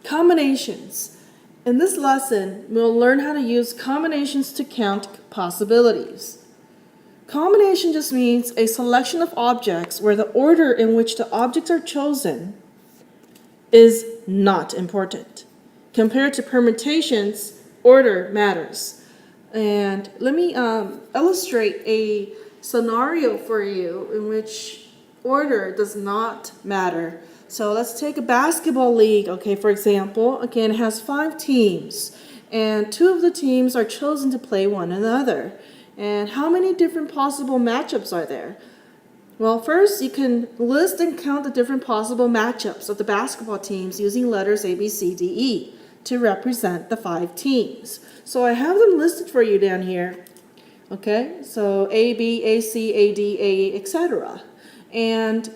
Combinations. In this lesson, we'll learn how to use combinations to count possibilities. Combination just means a selection of objects where the order in which the objects are chosen is not important. Compared to permutations, order matters. And let me illustrate a scenario for you in which order does not matter. So let's take a basketball league, okay, for example. Again, it has 5 teams, and 2 of the teams are chosen to play one another. And how many different possible matchups are there? Well, first you can list and count the different possible matchups of the basketball teams using letters A, B, C, D, E to represent the 5 teams. So I have them listed for you down here. Okay, so A, B, A, C, A, D, A, etc. And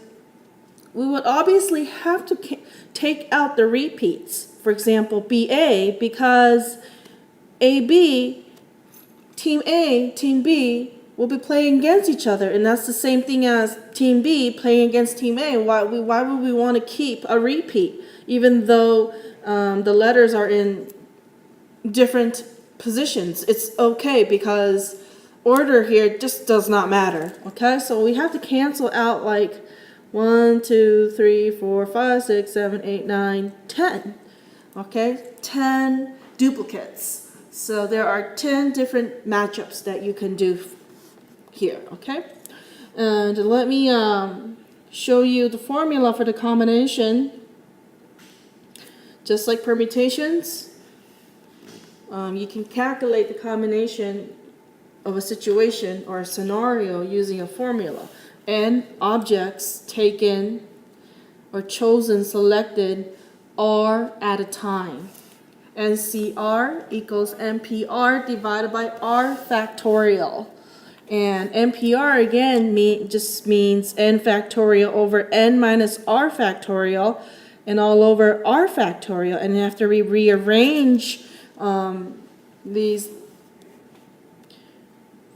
we would obviously have to take out the repeats. For example, BA, because AB, Team A, Team B will be playing against each other, and that's the same thing as Team B playing against Team A. Why would we want to keep a repeat, even though the letters are in different positions? It's okay because order here just does not matter. Okay, so we have to cancel out like 1, 2, 3, 4, 5, 6, 7, 8, 9, 10. Okay, 10 duplicates. So there are 10 different matchups that you can do here, okay? And let me show you the formula for the combination. Just like permutations, you can calculate the combination of a situation or a scenario using a formula. N objects taken or chosen, selected, R at a time. NCR equals NPR divided by R factorial. And NPR again just means N factorial over N minus R factorial and all over R factorial. And after we rearrange these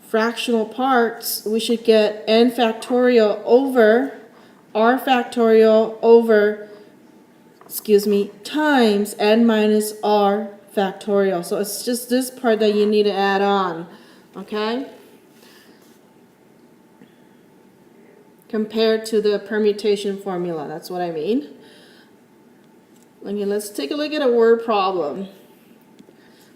fractional parts, we should get N factorial over R factorial over times N minus R factorial. So it's just this part that you need to add on, okay? Compared to the permutation formula, that's what I mean. Okay, let's take a look at a word problem.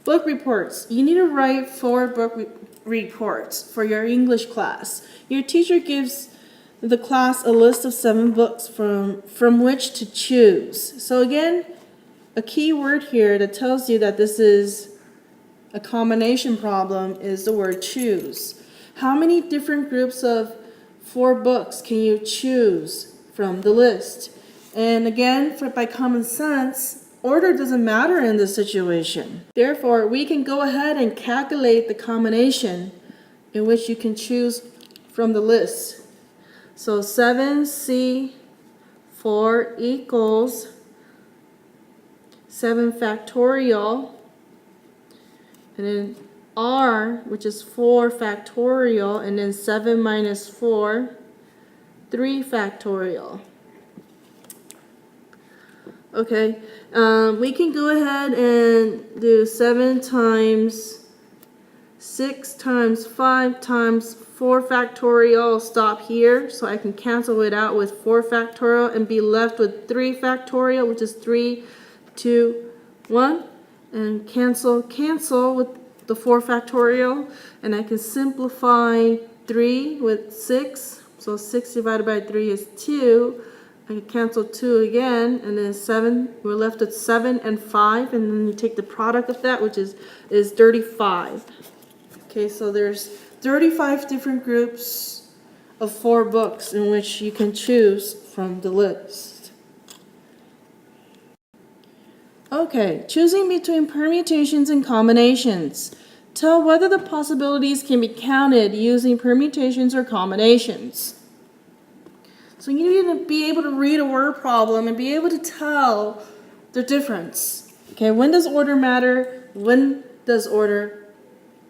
Book reports. You need to write 4 book reports for your English class. Your teacher gives the class a list of 7 books from which to choose. So again, a key word here that tells you that this is a combination problem is the word choose. How many different groups of 4 books can you choose from the list? And again, by common sense, order doesn't matter in this situation. Therefore, we can go ahead and calculate the combination in which you can choose from the list. So 7C4 equals 7 factorial, and then R, which is 4 factorial, and then 7 minus 4, 3 factorial. Okay, we can go ahead and do 7 times 6 times 5 times 4 factorial, stop here, so I can cancel it out with 4 factorial and be left with 3 factorial, which is 3, 2, 1, and cancel with the 4 factorial, and I can simplify 3 with 6, so 6 divided by 3 is 2. I can cancel 2 again, and then 7, we're left with 7 and 5, and then you take the product of that, which is 35. Okay, so there's 35 different groups of 4 books in which you can choose from the list. Okay, choosing between permutations and combinations. Tell whether the possibilities can be counted using permutations or combinations. So you need to be able to read a word problem and be able to tell the difference. Okay, when does order matter? When does order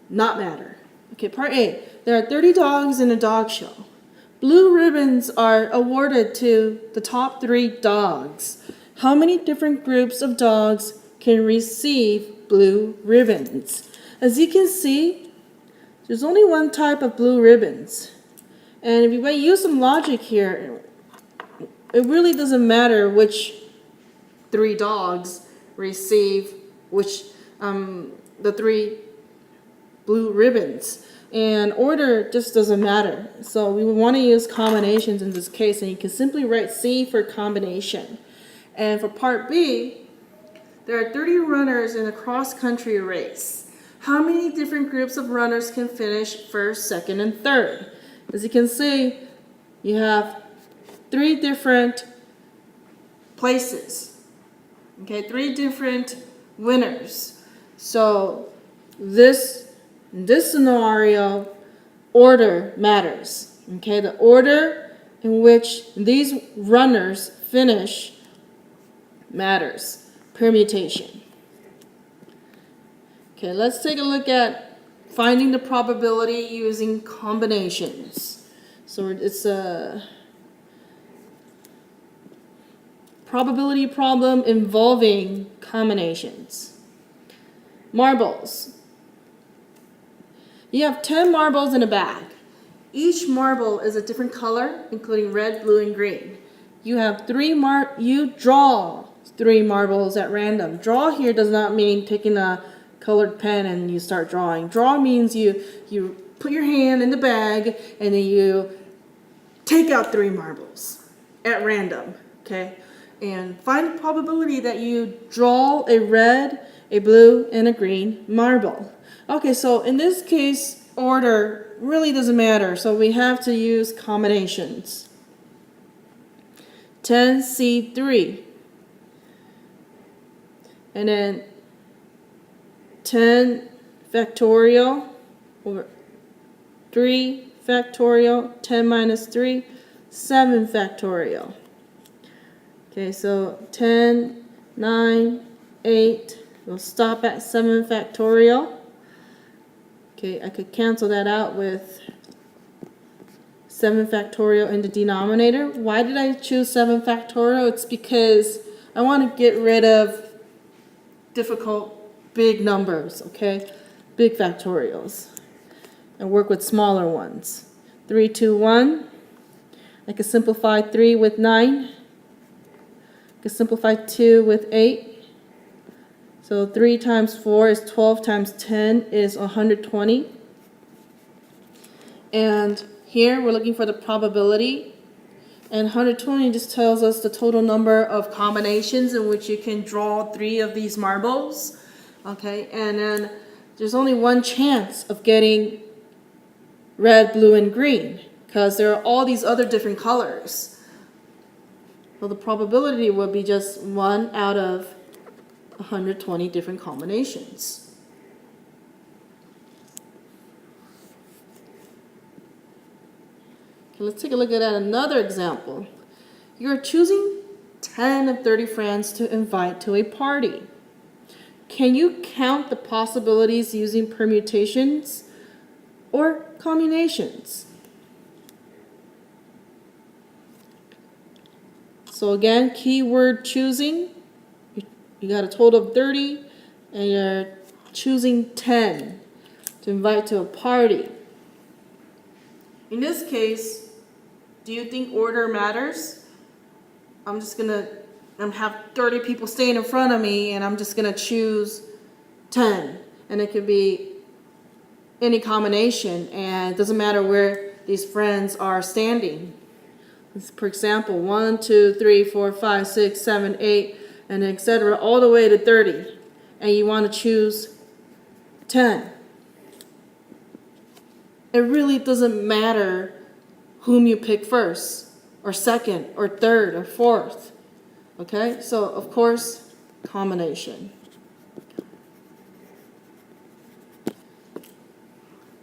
not matter? Okay, part A. There are 30 dogs in a dog show. Blue ribbons are awarded to the top 3 dogs. How many different groups of dogs can receive blue ribbons? As you can see, there's only one type of blue ribbons. And if you use some logic here, it really doesn't matter which 3 dogs receive the 3 blue ribbons. And order just doesn't matter. So we would want to use combinations in this case, and you can simply write C for combination. And for part B, there are 30 runners in a cross-country race. How many different groups of runners can finish first, second, and third? As you can see, you have 3 different places. Okay, 3 different winners. So this scenario, order matters. Okay, the order in which these runners finish matters. Permutation. Okay, let's take a look at finding the probability using combinations. So it's a probability problem involving combinations. Marbles. You have 10 marbles in a bag. Each marble is a different color, including red, blue, and green. You have you draw 3 marbles at random. Draw here does not mean taking a colored pen and you start drawing. Draw means you put your hand in the bag and then you take out 3 marbles at random, okay? And find the probability that you draw a red, a blue, and a green marble. Okay, so in this case, order really doesn't matter, so we have to use combinations. 10C3. And then 10 factorial over 3 factorial, 10 minus 3, 7 factorial. Okay, so 10, 9, 8, we'll stop at 7 factorial. Okay, I could cancel that out with 7 factorial in the denominator. Why did I choose 7 factorial? It's because I want to get rid of difficult big numbers, okay? Big factorials. And work with smaller ones. 3, 2, 1. I could simplify 3 with 9. I could simplify 2 with 8. So 3 times 4 is 12 times 10 is 120. And here we're looking for the probability. And 120 just tells us the total number of combinations in which you can draw 3 of these marbles. Okay, and then there's only one chance of getting red, blue, and green because there are all these other different colors. So the probability would be just 1 out of 120 different combinations. Okay, let's take a look at another example. You're choosing 10 of 30 friends to invite to a party. Can you count the possibilities using permutations or combinations? So again, keyword choosing. You got a total of 30 and you're choosing 10 to invite to a party. In this case, do you think order matters? I'm have 30 people staying in front of me and I'm just gonna choose 10. And it could be any combination and it doesn't matter where these friends are standing. For example, 1, 2, 3, 4, 5, 6, 7, 8, and etc. all the way to 30. And you want to choose 10. It really doesn't matter whom you pick first, or second, or third, or fourth. Okay, so of course, combination.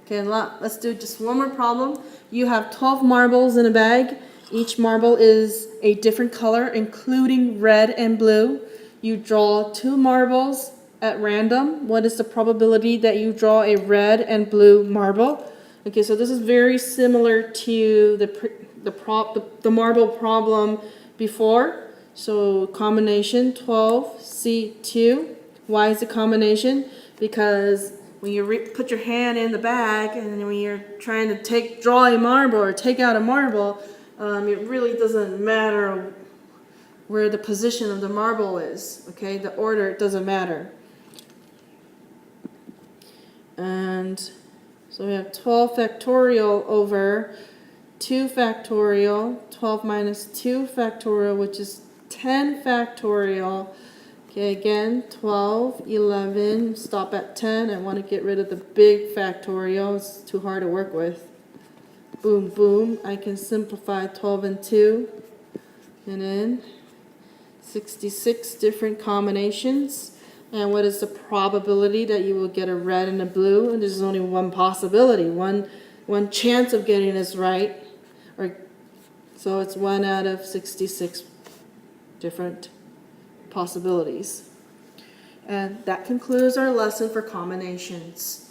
Okay, let's do just one more problem. You have 12 marbles in a bag. Each marble is a different color, including red and blue. You draw 2 marbles at random. What is the probability that you draw a red and blue marble? Okay, so this is very similar to the marble problem before. So combination 12C2. Why is it combination? Because when you put your hand in the bag and then when you're trying to draw a marble or take out a marble, it really doesn't matter where the position of the marble is. Okay, the order doesn't matter. And so we have 12 factorial over 2 factorial, 12 minus 2 factorial, which is 10 factorial. Okay, again, 12, 11, stop at 10. I want to get rid of the big factorial. It's too hard to work with. Boom, boom. I can simplify 12 and 2. And then 66 different combinations. And what is the probability that you will get a red and a blue? And there's only one possibility, one chance of getting this right. So it's 1 out of 66 different possibilities. And that concludes our lesson for combinations.